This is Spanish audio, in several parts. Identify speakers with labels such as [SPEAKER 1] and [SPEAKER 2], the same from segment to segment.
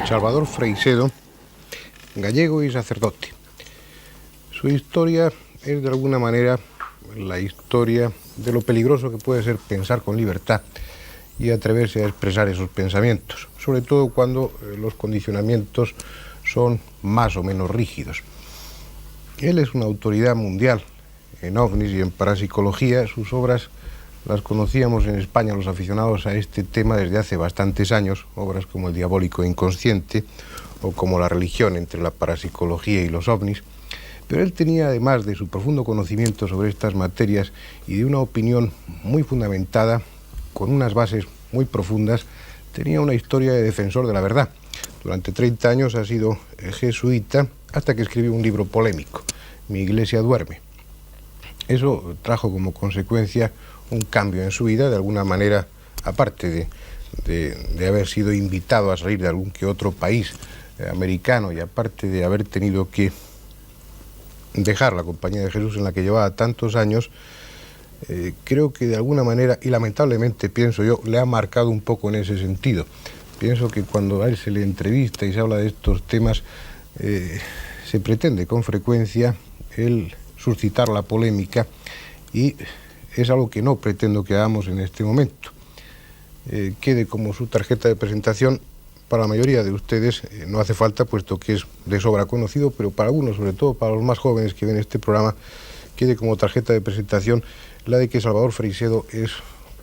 [SPEAKER 1] Salvador Freixedo, gallego y sacerdote. Su historia es de alguna manera la historia de lo peligroso que puede ser pensar con libertad y atreverse a expresar esos pensamientos, sobre todo cuando los condicionamientos son más o menos rígidos. Él es una autoridad mundial en ovnis y en parapsicología. Sus obras las conocíamos en España los aficionados a este tema desde hace bastantes años, obras como El diabólico inconsciente o como La religión entre la parapsicología y los ovnis. Pero él tenía, además de su profundo conocimiento sobre estas materias y de una opinión muy fundamentada, con unas bases muy profundas, tenía una historia de defensor de la verdad. Durante 30 años ha sido jesuita hasta que escribió un libro polémico, Mi iglesia duerme. Eso trajo como consecuencia un cambio en su vida, de alguna manera, aparte de haber sido invitado a salir de algún que otro país americano y aparte de haber tenido que dejar la Compañía de Jesús en la que llevaba tantos años, creo que de alguna manera, y lamentablemente pienso yo, le ha marcado un poco en ese sentido. Pienso que cuando a él se le entrevista y se habla de estos temas, se pretende con frecuencia el suscitar la polémica, y es algo que no pretendo que hagamos en este momento. Quede como su tarjeta de presentación. Para la mayoría de ustedes no hace falta, puesto que es de sobra conocido, pero para algunos, sobre todo para los más jóvenes que ven este programa, quede como tarjeta de presentación la de que Salvador Freixedo es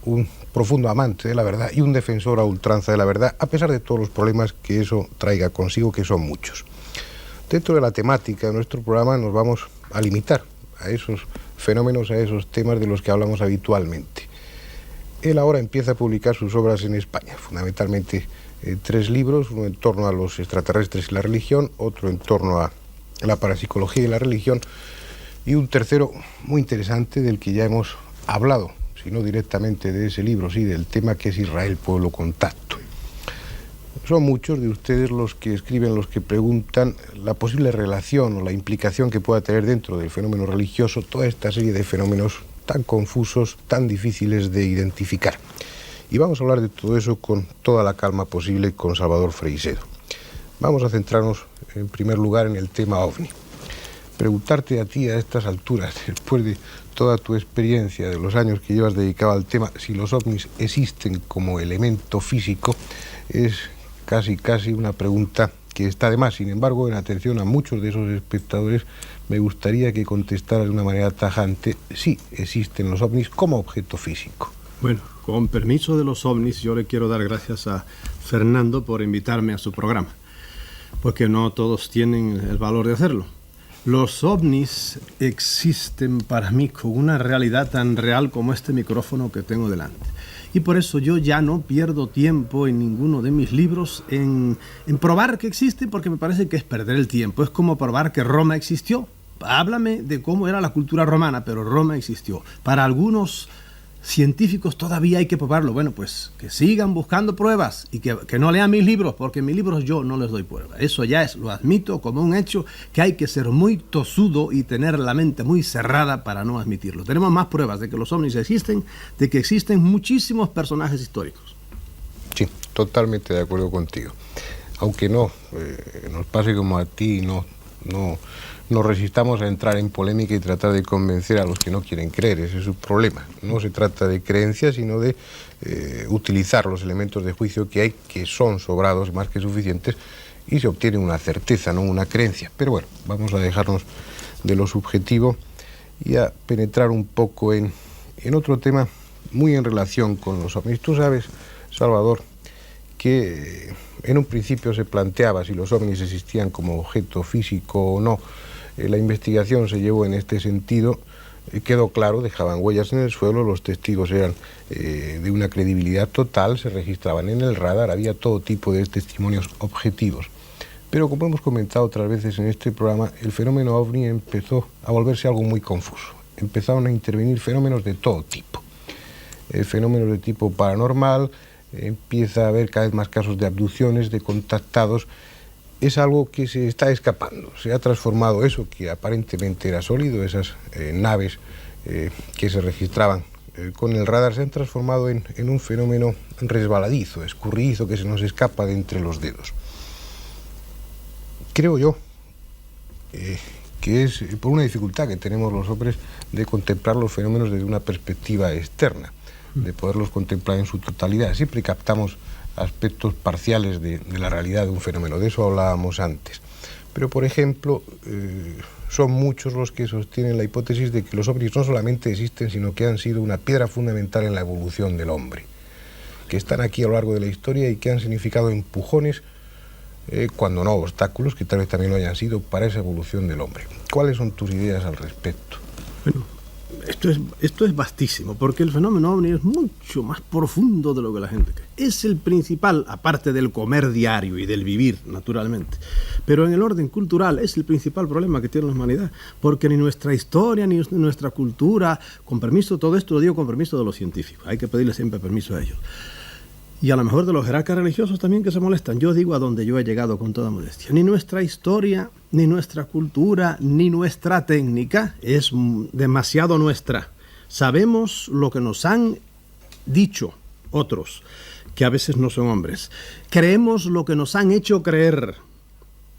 [SPEAKER 1] un profundo amante de la verdad y un defensor a ultranza de la verdad, a pesar de todos los problemas que eso traiga consigo, que son muchos. Dentro de la temática de nuestro programa nos vamos a limitar a esos fenómenos, a esos temas de los que hablamos habitualmente. Él ahora empieza a publicar sus obras en España, fundamentalmente 3 libros, uno en torno a los extraterrestres y la religión, otro en torno a la parapsicología y la religión, y un tercero muy interesante del que ya hemos hablado, si no directamente de ese libro, sí del tema, que es Israel, pueblo contacto. Son muchos de ustedes los que escriben, los que preguntan la posible relación o la implicación que pueda tener dentro del fenómeno religioso toda esta serie de fenómenos tan confusos, tan difíciles de identificar. Y vamos a hablar de todo eso con toda la calma posible con Salvador Freixedo. Vamos a centrarnos en primer lugar en el tema ovni. Preguntarte a ti a estas alturas, después de toda tu experiencia, de los años que llevas dedicado al tema, si los ovnis existen como elemento físico, es casi una pregunta que está de más. Sin embargo, en atención a muchos de esos espectadores, me gustaría que contestaras de una manera tajante si existen los ovnis como objeto físico.
[SPEAKER 2] Bueno, con permiso de los ovnis, yo le quiero dar gracias a Fernando por invitarme a su programa, porque no todos tienen el valor de hacerlo. Los ovnis existen para mí con una realidad tan real como este micrófono que tengo delante. Y por eso yo ya no pierdo tiempo en ninguno de mis libros en probar que existen, porque me parece que es perder el tiempo. Es como probar que Roma existió. Háblame de cómo era la cultura romana, pero Roma existió. Para algunos científicos todavía hay que probarlo. Bueno, pues que sigan buscando pruebas y que no lean mis libros, porque en mis libros yo no les doy pruebas. Eso ya es, lo admito como un hecho, que hay que ser muy tosudo y tener la mente muy cerrada para no admitirlo. Tenemos más pruebas de que los ovnis existen, de que existen muchísimos personajes históricos.
[SPEAKER 1] Sí, totalmente de acuerdo contigo. Aunque no nos pase como a ti, no nos resistamos a entrar en polémica y tratar de convencer a los que no quieren creer. Ese es su problema. No se trata de creencias, sino de utilizar los elementos de juicio que hay, que son sobrados, más que suficientes, y se obtiene una certeza, no una creencia. Pero bueno, vamos a dejarnos de lo subjetivo y a penetrar un poco en otro tema muy en relación con los ovnis. Tú sabes, Salvador, que en un principio se planteaba si los ovnis existían como objeto físico o no. La investigación se llevó en este sentido, quedó claro, dejaban huellas en el suelo, los testigos eran de una credibilidad total, se registraban en el radar, había todo tipo de testimonios objetivos. Pero como hemos comentado otras veces en este programa, el fenómeno ovni empezó a volverse algo muy confuso. Empezaron a intervenir fenómenos de todo tipo. Fenómenos de tipo paranormal, empieza a haber cada vez más casos de abducciones, de contactados. Es algo que se está escapando. Se ha transformado eso que aparentemente era sólido, esas naves que se registraban con el radar, se han transformado en un fenómeno resbaladizo, escurridizo, que se nos escapa de entre los dedos. creo yo que es por una dificultad que tenemos los hombres de contemplar los fenómenos desde una perspectiva externa, de poderlos contemplar en su totalidad. Siempre captamos aspectos parciales de la realidad de un fenómeno, de eso hablábamos antes. Pero, por ejemplo, son muchos los que sostienen la hipótesis de que los ovnis no solamente existen, sino que han sido una piedra fundamental en la evolución del hombre, que están aquí a lo largo de la historia y que han significado empujones, cuando no obstáculos, que tal vez también lo hayan sido, para esa evolución del hombre. ¿Cuáles son tus ideas al respecto?
[SPEAKER 2] Bueno, esto es vastísimo, porque el fenómeno ovni es mucho más profundo de lo que la gente cree. Es el principal, aparte del comer diario y del vivir, naturalmente. Pero en el orden cultural es el principal problema que tiene la humanidad, porque ni nuestra historia, ni nuestra cultura, con permiso, todo esto lo digo con permiso de los científicos, hay que pedirle siempre permiso a ellos. Y a lo mejor de los jerarcas religiosos también que se molestan. Yo digo a donde yo he llegado con toda modestia. Ni nuestra historia, ni nuestra cultura, ni nuestra técnica es demasiado nuestra. Sabemos lo que nos han dicho otros, que a veces no son hombres. Creemos lo que nos han hecho creer.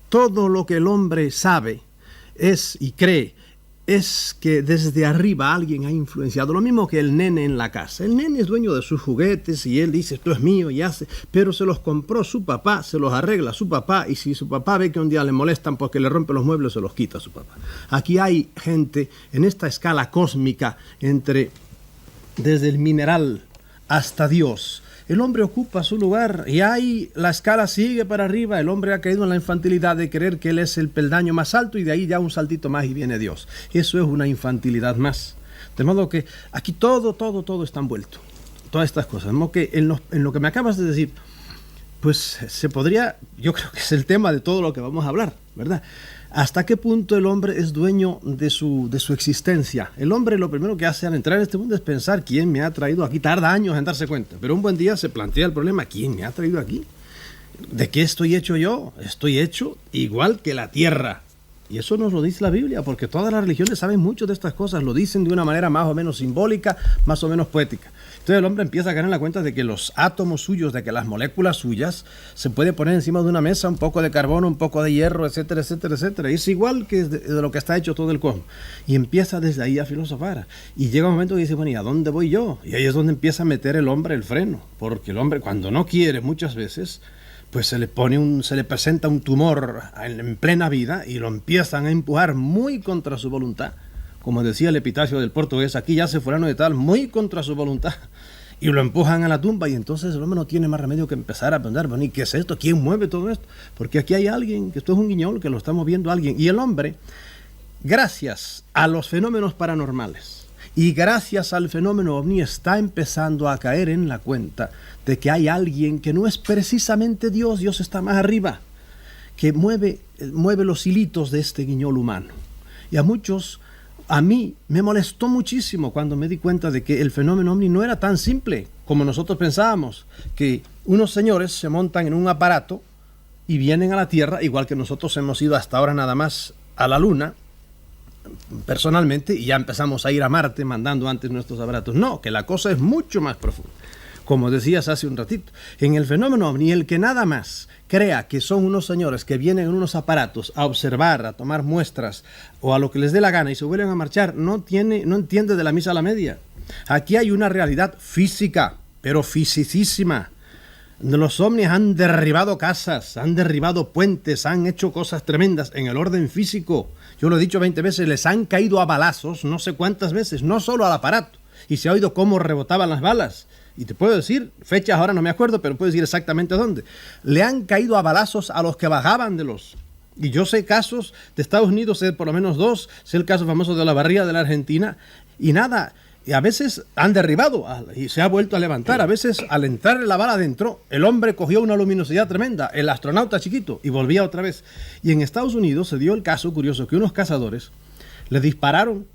[SPEAKER 2] Todo lo que el hombre sabe es y cree es que desde arriba alguien ha influenciado, lo mismo que el nene en la casa. El nene es dueño de sus juguetes y él dice, esto es mío y hace, pero se los compró su papá, se los arregla su papá, y si su papá ve que un día le molestan porque le rompe los muebles, se los quita su papá. Aquí hay gente en esta escala cósmica desde el mineral hasta Dios. El hombre ocupa su lugar y ahí la escala sigue para arriba. El hombre ha caído en la infantilidad de creer que él es el peldaño más alto y de ahí ya un saltito más y viene Dios. Eso es una infantilidad más. De modo que aquí todo está envuelto. Todas estas cosas. De modo que en lo que me acabas de decir, pues se podría, yo creo que es el tema de todo lo que vamos a hablar, ¿verdad? ¿Hasta qué punto el hombre es dueño de su existencia? El hombre lo primero que hace al entrar en este mundo es pensar quién me ha traído aquí. Tarda años en darse cuenta, pero un buen día se plantea el problema, ¿quién me ha traído aquí? ¿De qué estoy hecho yo? Estoy hecho igual que la tierra. Y eso nos lo dice la Biblia, porque todas las religiones saben mucho de estas cosas, lo dicen de una manera más o menos simbólica, más o menos poética. Entonces el hombre empieza a caer en la cuenta de que los átomos suyos, de que las moléculas suyas, se puede poner encima de una mesa un poco de carbono, un poco de hierro, etcétera, etcétera, etcétera. Y es igual que de lo que está hecho todo el cosmos. Y empieza desde ahí a filosofar. Y llega un momento que dice, bueno, ¿y a dónde voy yo? Y ahí es donde empieza a meter el hombre el freno. Porque el hombre, cuando no quiere muchas veces, pues se le presenta un tumor en plena vida y lo empiezan a empujar muy contra su voluntad. Como decía el epitafio del portugués, aquí yace fulano de tal, muy contra su voluntad. Y lo empujan a la tumba y entonces el hombre no tiene más remedio que empezar a pensar, bueno, ¿y qué es esto? ¿Quién mueve todo esto? Porque aquí hay alguien, que esto es un guiñol, que lo está moviendo alguien. Y el hombre, gracias a los fenómenos paranormales y gracias al fenómeno ovni, está empezando a caer en la cuenta de que hay alguien que no es precisamente Dios, Dios está más arriba, que mueve los hilitos de este guiñol humano. Y a mí me molestó muchísimo cuando me di cuenta de que el fenómeno ovni no era tan simple como nosotros pensábamos, que unos señores se montan en un aparato y vienen a la Tierra, igual que nosotros hemos ido hasta ahora nada más a la Luna, personalmente, y ya empezamos a ir a Marte mandando antes nuestros aparatos. No, que la cosa es mucho más profunda. Como decías hace un ratito, en el fenómeno ovni, el que nada más crea que son unos señores que vienen en unos aparatos a observar, a tomar muestras o a lo que les dé la gana y se vuelven a marchar, no entiende de la misa a la media. Aquí hay una realidad física, pero fisicísima. Los ovnis han derribado casas, han derribado puentes, han hecho cosas tremendas en el orden físico. Yo lo he dicho 20 veces, les han caído a balazos no sé cuántas veces, no solo al aparato. Y se ha oído cómo rebotaban las balas. Y te puedo decir, fechas ahora no me acuerdo, pero puedo decir exactamente dónde. Le han caído a balazos a los que bajaban de los... Y yo sé casos de Estados Unidos, sé por lo menos dos, sé el caso famoso de la Barriga de la Argentina, y nada, y a veces han derribado y se ha vuelto a levantar. A veces al entrar la bala adentro, el hombre cogió una luminosidad tremenda, el astronauta chiquito, y volvía otra vez. Y en Estados Unidos se dio el caso curioso que unos cazadores le dispararon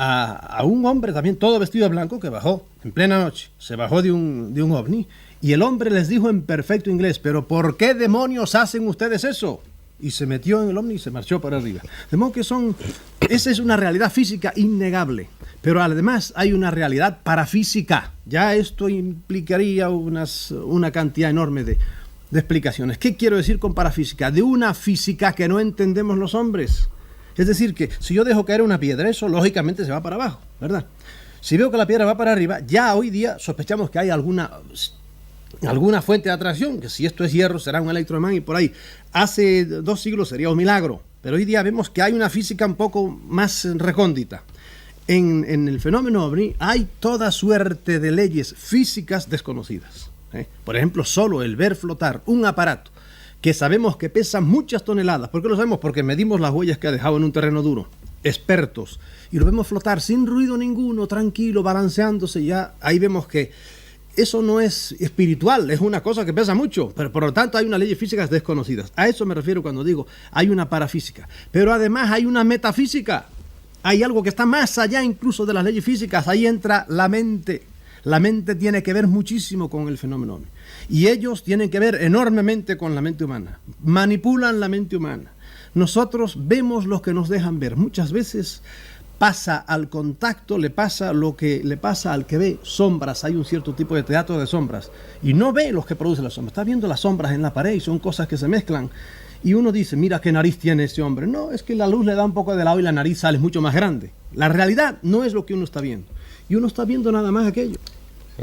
[SPEAKER 2] a un hombre también todo vestido de blanco que bajó en plena noche, se bajó de un ovni, y el hombre les dijo en perfecto inglés, ¿pero por qué demonios hacen ustedes eso? Y se metió en el ovni y se marchó para arriba. De modo que esa es una realidad física innegable, pero además hay una realidad parafísica. Ya esto implicaría una cantidad enorme de explicaciones. ¿Qué quiero decir con parafísica? De una física que no entendemos los hombres. Es decir, que si yo dejo caer una piedra, eso lógicamente se va para abajo, ¿verdad? Si veo que la piedra va para arriba, ya hoy día sospechamos que hay alguna fuente de atracción, que si esto es hierro será un electroimán y por ahí. Hace 2 siglos sería un milagro, pero hoy día vemos que hay una física un poco más recóndita. En el fenómeno ovni hay toda suerte de leyes físicas desconocidas. Por ejemplo, solo el ver flotar un aparato que sabemos que pesa muchas toneladas. ¿Por qué lo sabemos? Porque medimos las huellas que ha dejado en un terreno duro. Expertos. Y lo vemos flotar sin ruido ninguno, tranquilo, balanceándose. Ya ahí vemos que eso no es espiritual, es una cosa que pesa mucho. Pero por lo tanto hay unas leyes físicas desconocidas. A eso me refiero cuando digo hay una parafísica. Pero además hay una metafísica. Hay algo que está más allá incluso de las leyes físicas. Ahí entra la mente. La mente tiene que ver muchísimo con el fenómeno ovni. Y ellos tienen que ver enormemente con la mente humana. Manipulan la mente humana. Nosotros vemos lo que nos dejan ver. Muchas veces pasa al contacto, le pasa lo que le pasa al que ve sombras. Hay un cierto tipo de teatro de sombras. Y no ve los que producen las sombras. Está viendo las sombras en la pared y son cosas que se mezclan. Y uno dice, mira qué nariz tiene ese hombre. No, es que la luz le da un poco de lado y la nariz sale mucho más grande. La realidad no es lo que uno está viendo. Y uno está viendo nada más aquello.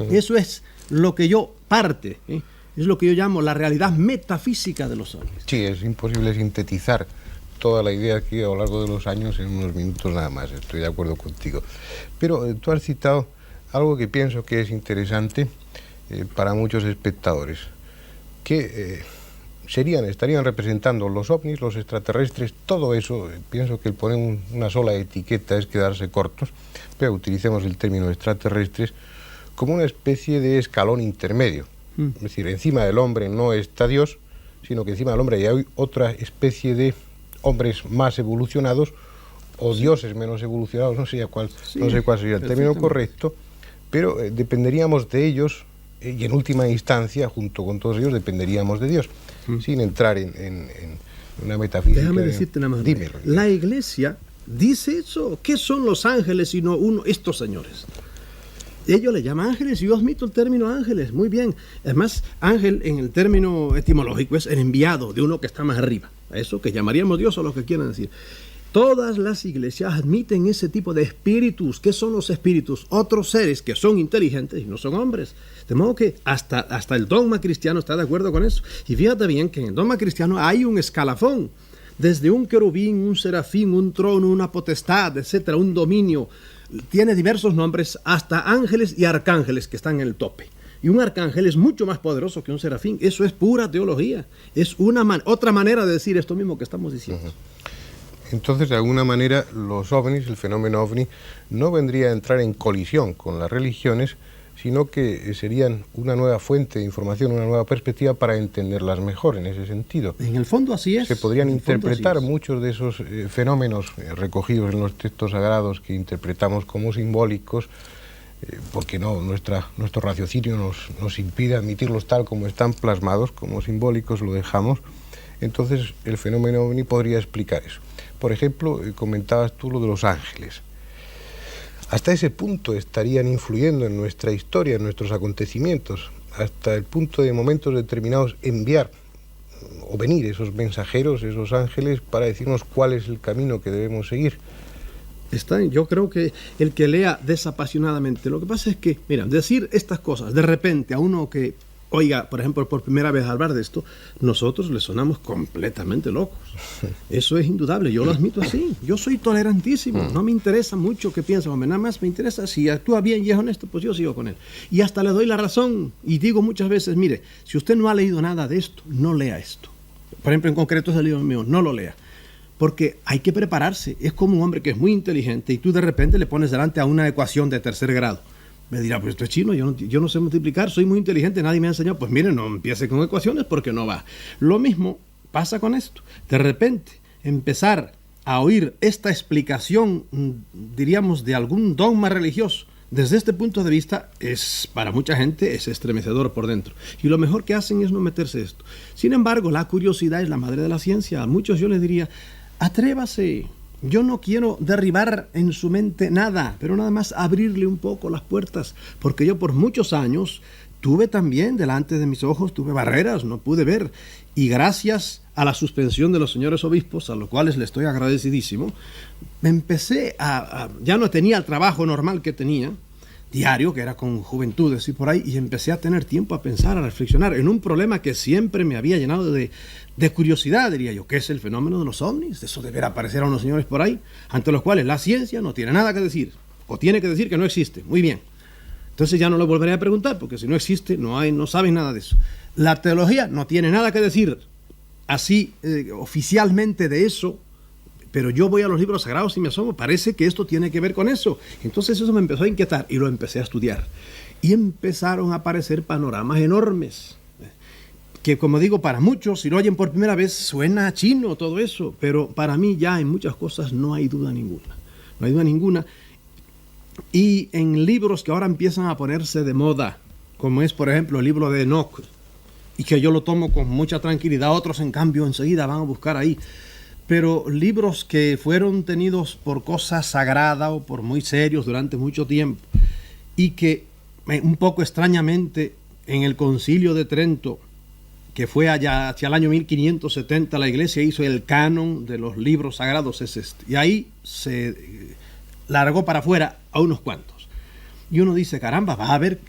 [SPEAKER 2] Eso es lo que yo es lo que yo llamo la realidad metafísica de los ovnis.
[SPEAKER 1] Sí, es imposible sintetizar toda la idea aquí a lo largo de los años en unos minutos nada más, estoy de acuerdo contigo. Pero tú has citado algo que pienso que es interesante para muchos espectadores, que estarían representando los ovnis, los extraterrestres, todo eso. Pienso que el poner una sola etiqueta es quedarse cortos, pero utilicemos el término extraterrestres como una especie de escalón intermedio. Es decir, encima del hombre no está Dios, sino que encima del hombre hay otra especie de hombres más evolucionados o dioses menos evolucionados, no sé cuál sería el término correcto, pero dependeríamos de ellos y en última instancia, junto con todos ellos, dependeríamos de Dios, sin entrar en una metafísica.
[SPEAKER 2] Déjame decirte nada más. Dímelo. La Iglesia dice eso. ¿Qué son los ángeles sino estos señores? Ellos le llaman ángeles y yo admito el término ángeles, muy bien. Además, ángel en el término etimológico es el enviado de uno que está más arriba. Eso que llamaríamos Dios o lo que quieran decir. Todas las iglesias admiten ese tipo de espíritus. ¿Qué son los espíritus? Otros seres que son inteligentes y no son hombres. De modo que hasta el dogma cristiano está de acuerdo con eso. Y fíjate bien que en el dogma cristiano hay un escalafón. Desde un querubín, un serafín, un trono, una potestad, etcétera, un dominio. Tiene diversos nombres, hasta ángeles y arcángeles que están en el tope. Y un arcángel es mucho más poderoso que un serafín. Eso es pura teología. Es otra manera de decir esto mismo que estamos diciendo.
[SPEAKER 1] Entonces, de alguna manera, los ovnis, el fenómeno ovni, no vendría a entrar en colisión con las religiones, sino que serían una nueva fuente de información, una nueva perspectiva para entenderlas mejor en ese sentido.
[SPEAKER 2] En el fondo así es.
[SPEAKER 1] Se podrían interpretar muchos de esos fenómenos recogidos en los textos sagrados que interpretamos como simbólicos, porque no, nuestro raciocinio nos impide admitirlos tal como están plasmados, como simbólicos, lo dejamos. Entonces el fenómeno ovni podría explicar eso. Por ejemplo, comentabas tú lo de los ángeles. Hasta ese punto estarían influyendo en nuestra historia, en nuestros acontecimientos, hasta el punto de momentos determinados enviar o venir esos mensajeros, esos ángeles, para decirnos cuál es el camino que debemos seguir.
[SPEAKER 2] Yo creo que el que lea desapasionadamente, lo que pasa es que, mira, decir estas cosas de repente a uno que oiga, por ejemplo, por primera vez hablar de esto, nosotros le sonamos completamente locos. Eso es indudable, yo lo admito así. Yo soy tolerantísimo, no me interesa mucho qué piensa, hombre, nada más me interesa, si actúa bien y es honesto, pues yo sigo con él. Y hasta le doy la razón, y digo muchas veces, mire, si usted no ha leído nada de esto, no lea esto. Por ejemplo, en concreto es el libro mío, no lo lea. Porque hay que prepararse. Es como un hombre que es muy inteligente y tú de repente le pones delante a una ecuación de tercer grado. Me dirá, pues esto es chino, yo no sé multiplicar, soy muy inteligente, nadie me ha enseñado. Pues mire, no empiece con ecuaciones porque no va. Lo mismo pasa con esto. De repente, empezar a oír esta explicación, diríamos, de algún dogma religioso, desde este punto de vista, para mucha gente es estremecedor por dentro. Y lo mejor que hacen es no meterse esto. Sin embargo, la curiosidad es la madre de la ciencia. A muchos yo les diría, atrévase. Yo no quiero derribar en su mente nada, pero nada más abrirle un poco las puertas, porque yo por muchos años tuve también delante de mis ojos, tuve barreras, no pude ver. Y gracias a la suspensión de los señores obispos, a los cuales le estoy agradecidísimo, me empecé ya no tenía el trabajo normal que tenía, diario, que era con juventudes y por ahí, y empecé a tener tiempo a pensar, a reflexionar en un problema que siempre me había llenado de curiosidad, diría yo, que es el fenómeno de los ovnis. Eso de ver aparecer a unos señores por ahí, ante los cuales la ciencia no tiene nada que decir, o tiene que decir que no existe. Muy bien. Entonces ya no lo volveré a preguntar, porque si no existe, no saben nada de eso. La teología no tiene nada que decir así oficialmente de eso, pero yo voy a los libros sagrados y me asomo, parece que esto tiene que ver con eso. Entonces eso me empezó a inquietar y lo empecé a estudiar. Y empezaron a aparecer panoramas enormes, que como digo, para muchos, si lo oyen por primera vez, suena chino todo eso, pero para mí ya en muchas cosas no hay duda ninguna. No hay duda ninguna. Y en libros que ahora empiezan a ponerse de moda, como es por ejemplo el libro de Enoch, y que yo lo tomo con mucha tranquilidad, otros en cambio enseguida van a buscar ahí, pero libros que fueron tenidos por cosas sagradas o por muy serios durante mucho tiempo, y que un poco extrañamente en el Concilio de Trento, que fue allá hacia el año 1570, la Iglesia hizo el canon de los libros sagrados, es este, y ahí se largó para afuera a unos cuantos. Y uno dice, caramba, va a ver,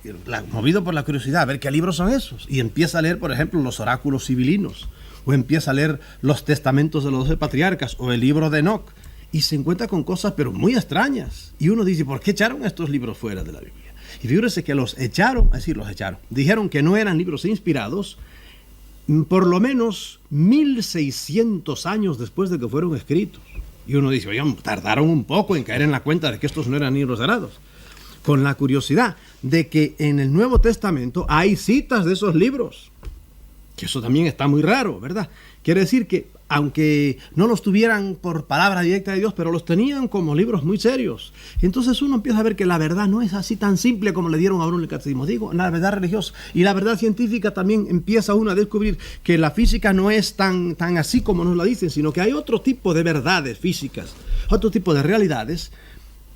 [SPEAKER 2] movido por la curiosidad, a ver qué libros son esos. Y empieza a leer, por ejemplo, los oráculos sibilinos, o empieza a leer los testamentos de los 12 patriarcas, o el libro de Enoch, y se encuentra con cosas, pero muy extrañas. Y uno dice, ¿por qué echaron estos libros fuera de la Biblia? Y fíjese que los echaron, es decir, los echaron. Dijeron que no eran libros inspirados, por lo menos 1600 años después de que fueron escritos. Y uno dice, oigan, tardaron un poco en caer en la cuenta de que estos no eran libros sagrados. Con la curiosidad de que en el Nuevo Testamento hay citas de esos libros. Que eso también está muy raro, ¿verdad? Quiere decir que, aunque no los tuvieran por palabra directa de Dios, pero los tenían como libros muy serios. Entonces uno empieza a ver que la verdad no es así tan simple como le dieron a uno en el catecismo. Digo, la verdad religiosa y la verdad científica también empieza uno a descubrir que la física no es tan así como nos la dicen, sino que hay otro tipo de verdades físicas, otro tipo de realidades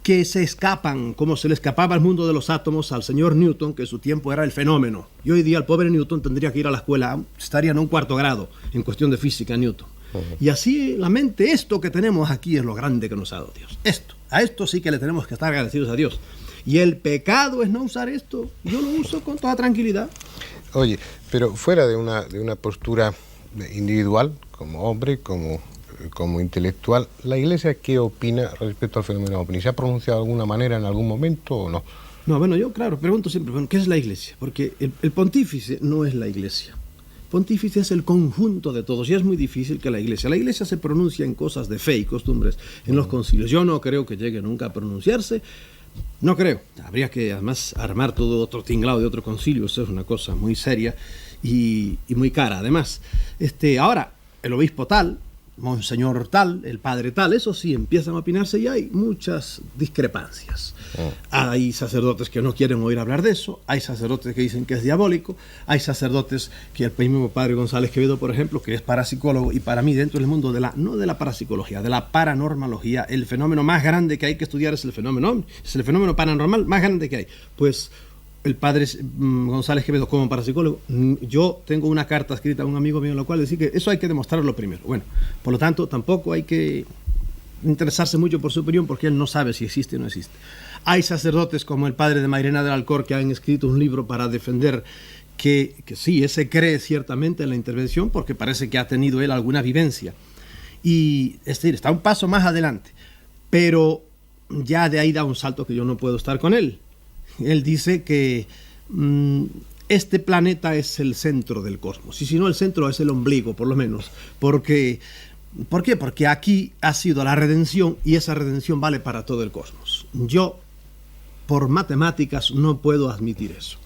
[SPEAKER 2] que se escapan, como se le escapaba al mundo de los átomos al señor Newton, que en su tiempo era el fenómeno. Y hoy día el pobre Newton tendría que ir a la escuela, estaría en un cuarto grado en cuestión de física Newton. Y así la mente, esto que tenemos aquí es lo grande que nos ha dado Dios. A esto sí que le tenemos que estar agradecidos a Dios. Y el pecado es no usar esto. Yo lo uso con toda tranquilidad.
[SPEAKER 1] Oye, pero fuera de una postura individual, como hombre, como intelectual, ¿la Iglesia qué opina respecto al fenómeno ovni? ¿Se ha pronunciado de alguna manera en algún momento o no?
[SPEAKER 2] No, bueno, yo claro, pregunto siempre, bueno, ¿qué es la Iglesia? Porque el pontífice no es la Iglesia. Pontífice es el conjunto de todos y es muy difícil que la Iglesia se pronuncia en cosas de fe y costumbres en los concilios. Yo no creo que llegue nunca a pronunciarse, no creo. Habría que además armar todo otro tinglado de otro concilio, eso es una cosa muy seria y muy cara. Además, ahora el obispo tal, monseñor tal, el padre tal, eso sí, empiezan a opinarse y hay muchas discrepancias. Hay sacerdotes que no quieren oír hablar de eso, hay sacerdotes que dicen que es diabólico, hay sacerdotes que el mismo padre González Quevedo, por ejemplo, que es parapsicólogo, y para mí dentro del mundo no de la parapsicología, de la paranormalogía, el fenómeno más grande que hay que estudiar es el fenómeno paranormal más grande que hay. Pues el padre González Quevedo, como parapsicólogo, yo tengo una carta escrita a un amigo mío en la cual dice que eso hay que demostrarlo primero. Bueno, por lo tanto, tampoco hay que interesarse mucho por su opinión porque él no sabe si existe o no existe. Hay sacerdotes como el padre de Mairena del Alcor que han escrito un libro para defender que sí, ese cree ciertamente en la intervención porque parece que ha tenido él alguna vivencia. Y es decir, está un paso más adelante, pero ya de ahí da un salto que yo no puedo estar con él. Él dice que este planeta es el centro del cosmos, y si no el centro es el ombligo, por lo menos. ¿Por qué? Porque aquí ha sido la redención y esa redención vale para todo el cosmos. Yo, por matemáticas, no puedo admitir eso.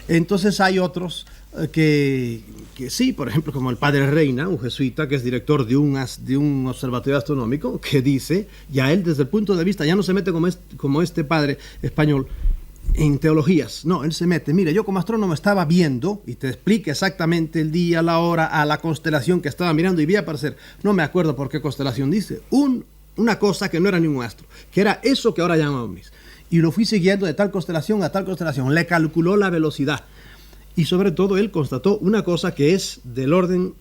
[SPEAKER 2] Entonces hay otros que sí, por ejemplo, como el padre Reina, un jesuita que es director de un observatorio astronómico, que dice, ya él desde el punto de vista, ya no se mete como este padre español, en teologías. No, él se mete, mire, yo como astrónomo estaba viendo, y te explica exactamente el día, la hora, a la constelación que estaba mirando y vi aparecer, no me acuerdo por qué constelación dice, una cosa que no era ningún astro, que era eso que ahora llaman ovnis. Y lo fui siguiendo de tal constelación a tal constelación, le calculó la velocidad. Y sobre todo él constató una cosa que es del orden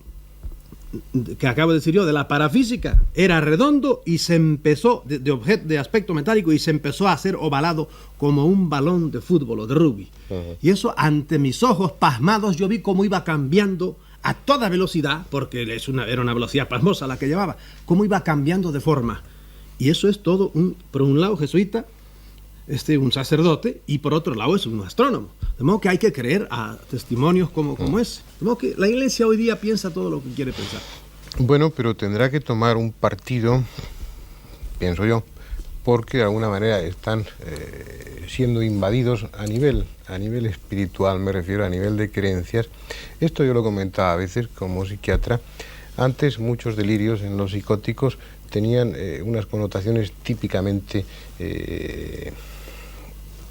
[SPEAKER 2] que acabo de decir yo, de la parafísica. Era redondo y se empezó, de aspecto metálico, y se empezó a hacer ovalado como un balón de fútbol o de rugby. Y eso, ante mis ojos pasmados, yo vi cómo iba cambiando a toda velocidad, porque era una velocidad pasmosa la que llevaba, cómo iba cambiando de forma. Y eso es todo, por un lado jesuita, un sacerdote, y por otro lado es un astrónomo. De modo que hay que creer a testimonios como ese. De modo que la Iglesia hoy día piensa todo lo que quiere pensar.
[SPEAKER 1] Bueno, pero tendrá que tomar un partido, pienso yo, porque de alguna manera están siendo invadidos a nivel espiritual, me refiero a nivel de creencias. Esto yo lo comentaba a veces como psiquiatra. Antes muchos delirios en los psicóticos tenían unas connotaciones típicamente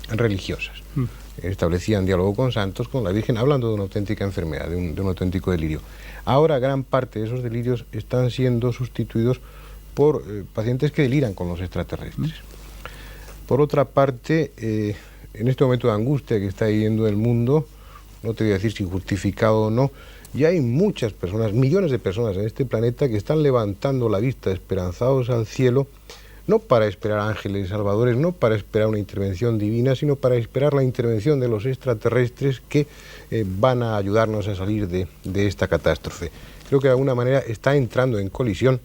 [SPEAKER 1] religiosas. Establecían diálogo con santos, con la Virgen, hablando de una auténtica enfermedad, de un auténtico delirio. Ahora gran parte de esos delirios están siendo sustituidos por pacientes que deliran con los extraterrestres. Por otra parte, en este momento de angustia que está viviendo el mundo, no te voy a decir si justificado o no, ya hay muchas personas, millones de personas en este planeta que están levantando la vista esperanzados al cielo, no para esperar ángeles salvadores, no para esperar una intervención divina, sino para esperar la intervención de los extraterrestres que van a ayudarnos a salir de esta catástrofe. Creo que de alguna manera está entrando en colisión.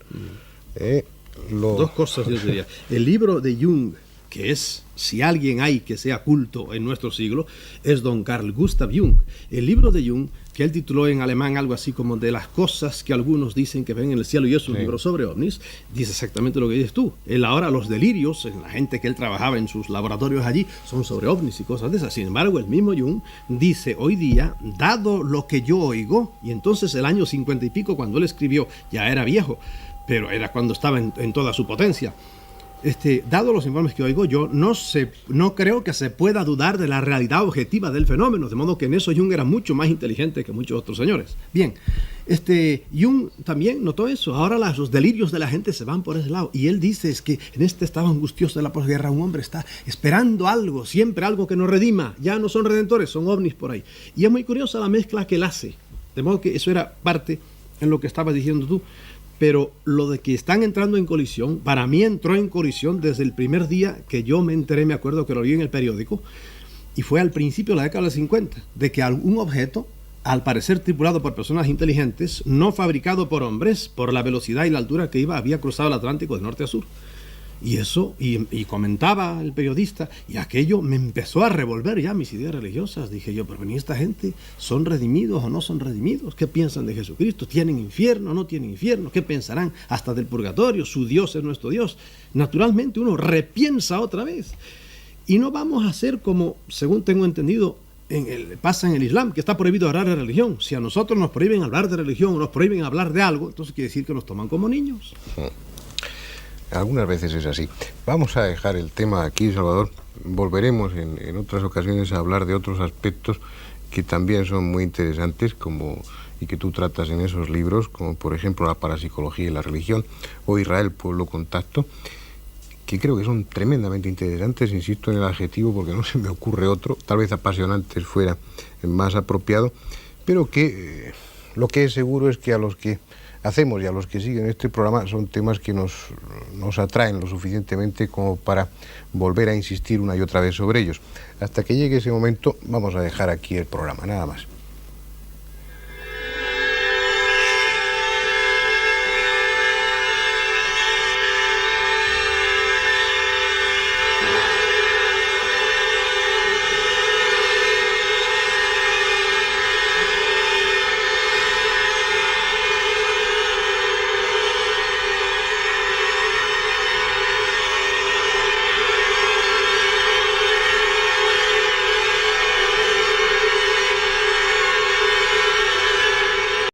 [SPEAKER 2] Dos cosas yo diría. El libro de Jung, que es, si alguien hay que sea culto en nuestro siglo, es don Carl Gustav Jung. El libro de Jung, que él tituló en alemán algo así como de las cosas que algunos dicen que ven en el cielo, y es un libro sobre ovnis, dice exactamente lo que dices tú. Él ahora, los delirios, la gente que él trabajaba en sus laboratorios allí, son sobre ovnis y cosas de esas. Sin embargo, el mismo Jung dice, hoy día, dado lo que yo oigo, y entonces el año 50 y pico, cuando él escribió, ya era viejo, pero era cuando estaba en toda su potencia. Dado los informes que oigo, yo no creo que se pueda dudar de la realidad objetiva del fenómeno, de modo que en eso Jung era mucho más inteligente que muchos otros señores. Bien, Jung también notó eso. Ahora los delirios de la gente se van por ese lado, y él dice es que en este estado angustioso de la posguerra un hombre está esperando algo, siempre algo que nos redima. Ya no son redentores, son ovnis por ahí. Y es muy curiosa la mezcla que él hace, de modo que eso era parte en lo que estabas diciendo tú. Pero lo de que están entrando en colisión, para mí entró en colisión desde el primer día que yo me enteré, me acuerdo que lo vi en el periódico, y fue al principio de la década del 50, de que algún objeto, al parecer tripulado por personas inteligentes, no fabricado por hombres, por la velocidad y la altura que iba, había cruzado el Atlántico de norte a sur. Y eso, y comentaba el periodista, y aquello me empezó a revolver ya mis ideas religiosas. Dije yo, pero ¿y esta gente son redimidos o no son redimidos? ¿Qué piensan de Jesucristo? ¿Tienen infierno o no tienen infierno? ¿Qué pensarán hasta del purgatorio? ¿Su Dios es nuestro Dios? Naturalmente uno repiensa otra vez. Y no vamos a hacer como, según tengo entendido, pasa en el Islam, que está prohibido hablar de religión. Si a nosotros nos prohíben hablar de religión, nos prohíben hablar de algo, entonces quiere decir que nos toman como niños.
[SPEAKER 1] Algunas veces es así. Vamos a dejar el tema aquí, Salvador. Volveremos en otras ocasiones a hablar de otros aspectos que también son muy interesantes y que tú tratas en esos libros, como por ejemplo la parapsicología y la religión, o Israel, pueblo contacto, que creo que son tremendamente interesantes. Insisto en el adjetivo porque no se me ocurre otro, tal vez apasionantes fuera más apropiado, pero que lo que es seguro es que a los que hacemos y a los que siguen este programa son temas que nos atraen lo suficientemente como para volver a insistir una y otra vez sobre ellos. Hasta que llegue ese momento vamos a dejar aquí el programa, nada más.